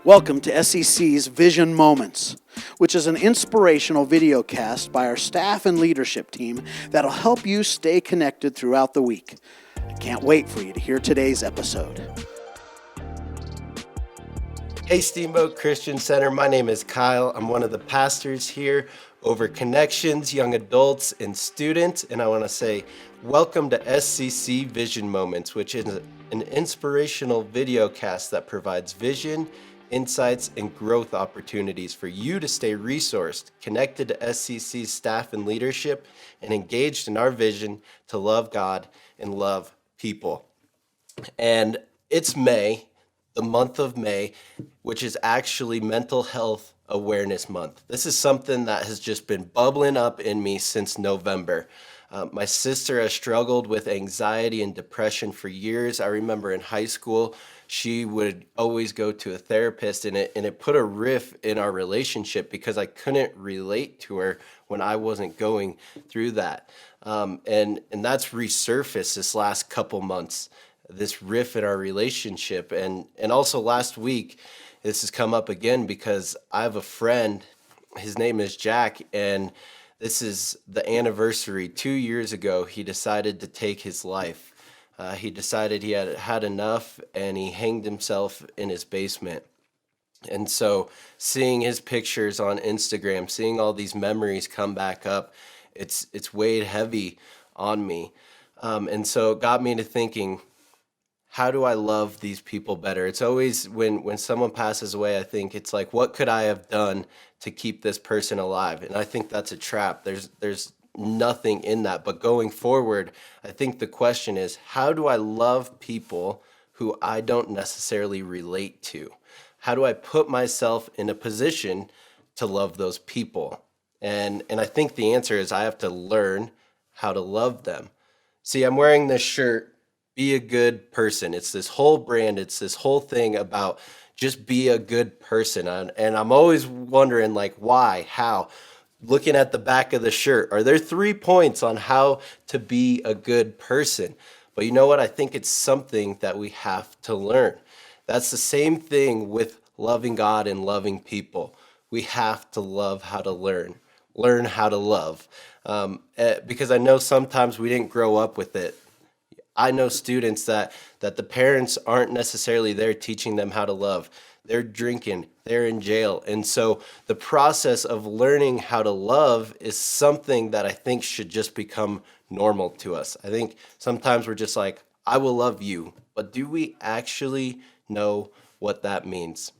Welcome to SEC's Vision Moments, which is an inspirational video cast by our staff and leadership team that'll help you stay connected throughout the week. I can't wait for you to hear today's episode. Hey Steamboat Christian Center, my name is Kyle. I'm one of the pastors here over Connections, Young Adults, and Students, and I want to say welcome to SCC Vision Moments, which is an inspirational video cast that provides vision, insights, and growth opportunities for you to stay resourced, connected to SCC's staff and leadership, and engaged in our vision to love God and love people. And it's May, the month of May, which is actually Mental Health Awareness Month. This is something that has just been bubbling up in me since November. My sister has struggled with anxiety and depression for years. I remember in high school, she would always go to a therapist, and it put a rift in our relationship because I couldn't relate to her when I wasn't going through that. And that's resurfaced this last couple months, this rift in our relationship. And also last week, this has come up again because I have a friend, his name is Jack, and this is the anniversary. 2 years ago, he decided to take his life. He decided he had had enough, and he hanged himself in his basement. And so seeing his pictures on Instagram, seeing all these memories come back up, it's weighed heavy on me. And so it got me to thinking, how do I love these people better? It's always when someone passes away, I think it's like, what could I have done to keep this person alive? And I think that's a trap. There's nothing in that. But going forward, I think the question is, how do I love people who I don't necessarily relate to? How do I put myself in a position to love those people? And I think the answer is I have to learn how to love them. See, I'm wearing this shirt, Be a Good Person. It's this whole brand. It's this whole thing about just be a good person. And I'm always wondering, like, why, how? Looking at the back of the shirt, are there 3 points on how to be a good person? But you know what? I think it's something that we have to learn. That's the same thing with loving God and loving people. We have to love how to learn how to love. Because I know sometimes we didn't grow up with it. I know students that the parents aren't necessarily there teaching them how to love. They're drinking, they're in jail. And so the process of learning how to love is something that I think should just become normal to us. I think sometimes we're just like, I will love you. But do we actually know what that means?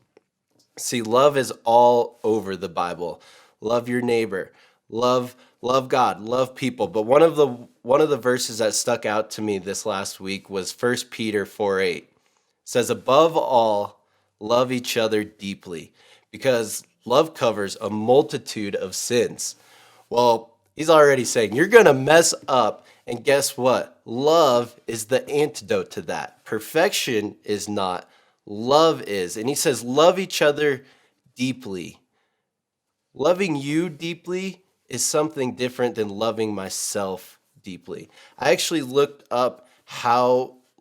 See, love is all over the Bible. Love your neighbor. Love God, love people. But one of the verses that stuck out to me this last week was 1 Peter 4:8. It says, above all, love each other deeply, because love covers a multitude of sins. Well, he's already saying you're going to mess up, and guess what? Love is the antidote to that. Perfection is not, love is. And he says, love each other deeply. Loving you deeply is something different than loving myself deeply. I actually looked up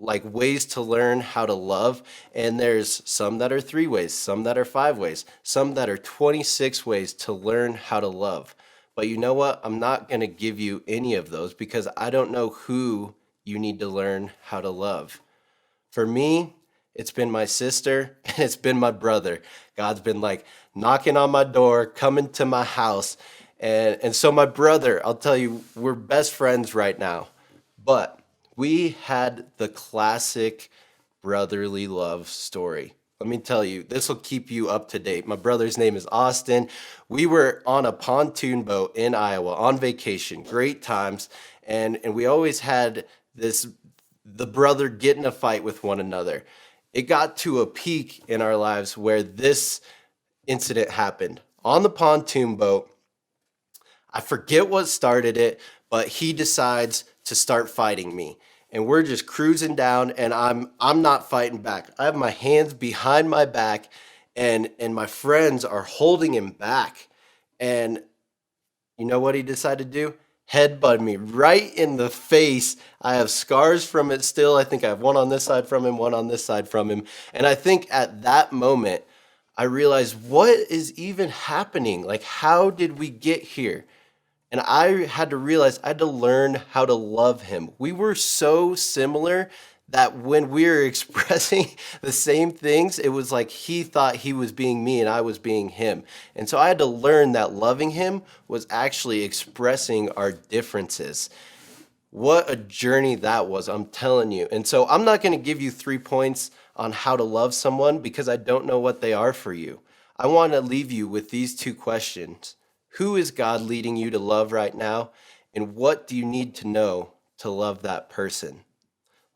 ways to learn how to love, and there's some that are 3 ways, some that are 5 ways, some that are 26 ways to learn how to love. But you know what? I'm not going to give you any of those because I don't know who you need to learn how to love. For me, it's been my sister and it's been my brother. God's been like knocking on my door, coming to my house. And so my brother, I'll tell you, we're best friends right now. But we had the classic brotherly love story. Let me tell you, this will keep you up to date. My brother's name is Austin. We were on a pontoon boat in Iowa on vacation, great times. And we always had the brother get in a fight with one another. It got to a peak in our lives where this incident happened. On the pontoon boat, I forget what started it, but he decides to start fighting me. And we're just cruising down, and I'm not fighting back. I have my hands behind my back, and my friends are holding him back. And you know what he decided to do? Headbutt me right in the face. I have scars from it still. I think I have one on this side from him, one on this side from him. And I think at that moment, I realized, what is even happening? Like, how did we get here? And I had to realize I had to learn how to love him. We were so similar that when we were expressing the same things, it was like he thought he was being me and I was being him. And so I had to learn that loving him was actually expressing our differences. What a journey that was, I'm telling you. And so I'm not going to give you 3 points on how to love someone because I don't know what they are for you. I want to leave you with these 2 questions. Who is God leading you to love right now? And what do you need to know to love that person?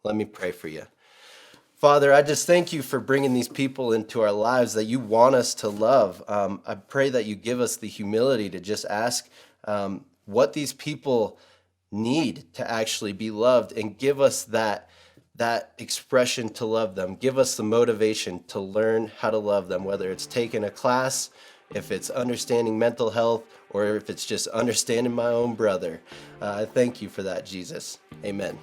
Let me pray for you. Father, I just thank you for bringing these people into our lives that you want us to love. I pray that you give us the humility to just ask what these people need to actually be loved, and give us that expression to love them. Give us the motivation to learn how to love them, whether it's taking a class, if it's understanding mental health, or if it's just understanding my own brother. I thank you for that, Jesus. Amen.